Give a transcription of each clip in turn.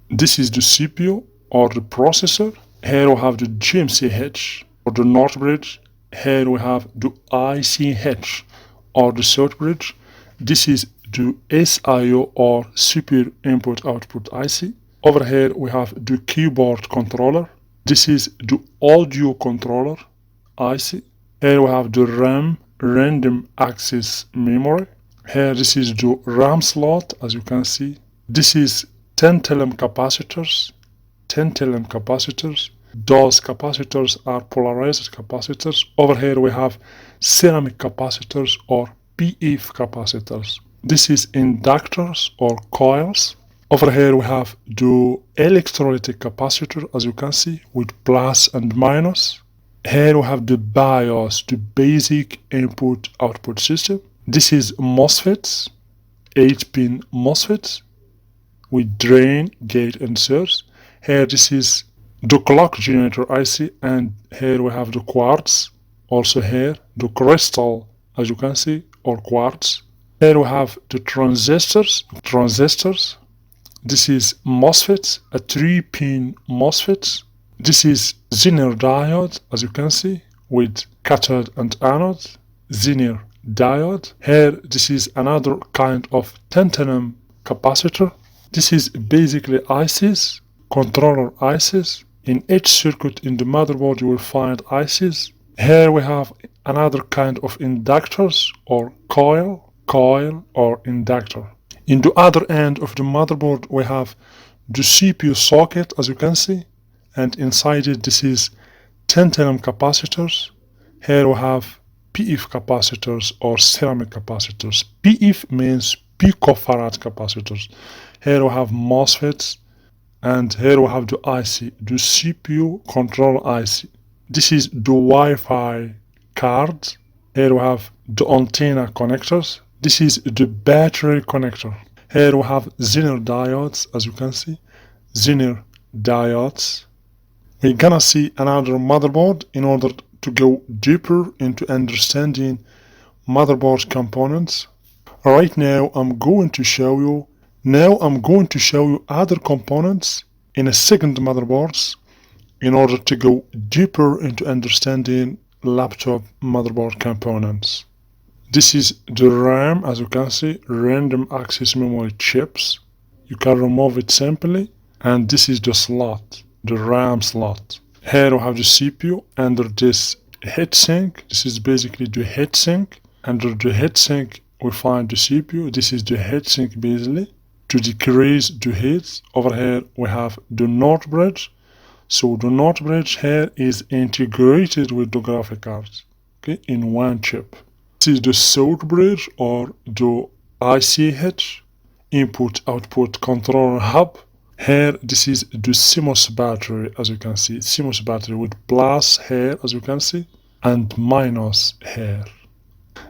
This is the CPU or the processor. Here we have the GMCH or the NOT bridge. Here we have the ICH or the SOT bridge. This is the SIO or Super Input Output IC. Over here we have the keyboard controller. This is the audio controller IC. Here we have the RAM, random access memory. Here this is the RAM slot, as you can see. This is tantalum capacitors. Tantalum capacitors. Those capacitors are polarized capacitors. Over here we have ceramic capacitors or PF capacitors. This is inductors or coils. Over here we have the electrolytic capacitor, as you can see, with plus and minus. Here we have the BIOS, the basic input output system. This is MOSFETs, 8-pin MOSFETs with drain, gate and source. Here this is the clock generator IC, and here we have the quartz. Also here the crystal, as you can see, or quartz. Here we have the transistors. This is MOSFETs, a 3-pin MOSFETs. This is Zener diode, as you can see, with cathode and anode. Zener diode. Here this is another kind of tantalum capacitor. This is basically ICs, controller ICs. In each circuit in the motherboard you will find ICs. Here we have another kind of inductors or coil or inductor. In the other end of the motherboard we have the CPU socket, as you can see, and inside it this is tantalum capacitors. Here we have PF capacitors or ceramic capacitors. PF means picofarad capacitors. Here we have MOSFETs, and here we have the IC, the CPU control IC. This is the Wi-Fi card. Here we have the antenna connectors. This is the battery connector. Here we have Zener diodes, as you can see. Zener diodes. We're gonna see another motherboard in order to go deeper into understanding motherboard components. Right now I'm going to show you other components in a second motherboards in order to go deeper into understanding laptop motherboard components. This is the RAM, as you can see, random access memory chips. You can remove it simply, and this is the slot, the RAM slot. Here we have the CPU under this heatsink. This is basically the heatsink. Under the heatsink we find the CPU. This is the heatsink basically. To decrease the heat, over here we have the NOT bridge. So the NOT bridge here is integrated with the graphic cards, okay, in one chip. This is the SOT bridge or the ICH, input output controller hub. Here this is the CMOS battery, as you can see, CMOS battery with plus here, as you can see, and minus here.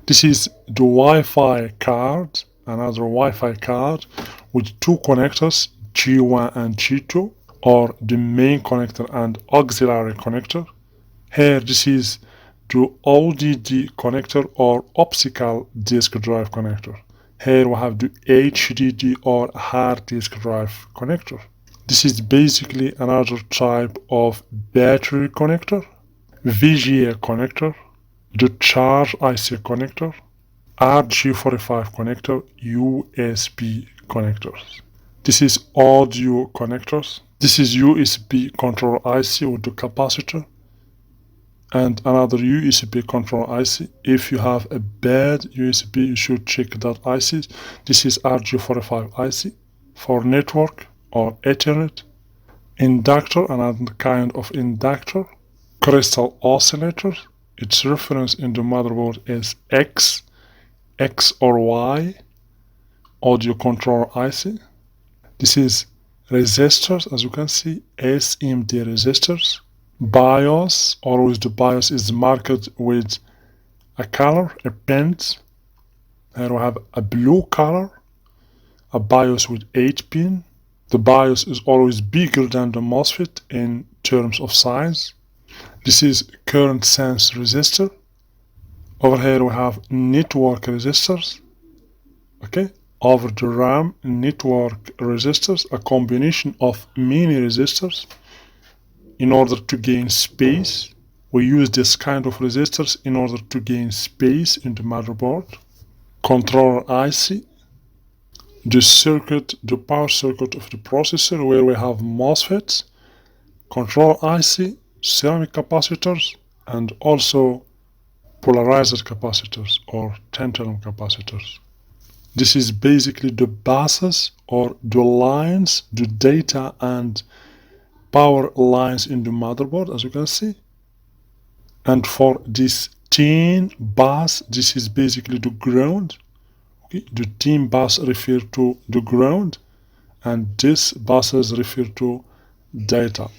This is the Wi-Fi card, another Wi-Fi card with two connectors, G1 and G2, or the main connector and auxiliary connector. Here this is the ODD connector or optical disk drive connector. Here we have the HDD or hard disk drive connector. This is basically another type of battery connector, VGA connector, the charge IC connector, RG45 connector, USB connectors. This is audio connectors. This is USB control IC with the capacitor, and another USB control IC. If you have a bad USB, you should check that IC. This is RG45 IC for network or Ethernet. Inductor, another kind of inductor. Crystal oscillator. Its reference in the motherboard is X or Y. Audio control IC. This is resistors, as you can see, SMD resistors. BIOS, always the BIOS is marked with a color, a paint. Here we have a blue color, a BIOS with 8-pin. The BIOS is always bigger than the MOSFET in terms of size. This is current sense resistor. Over here we have network resistors. Okay, Over the RAM network resistors, a combination of many resistors. In order to gain space, we use this kind of resistors in order to gain space in the motherboard. Controller IC, the power circuit of the processor, where we have MOSFETs, control IC, ceramic capacitors, and also polarized capacitors or tantalum capacitors. This is basically the buses or the lines, the data and power lines in the motherboard, as you can see. And for this tin bus, this is basically the ground. Okay? The tin bus refers to the ground, and this buses refer to data.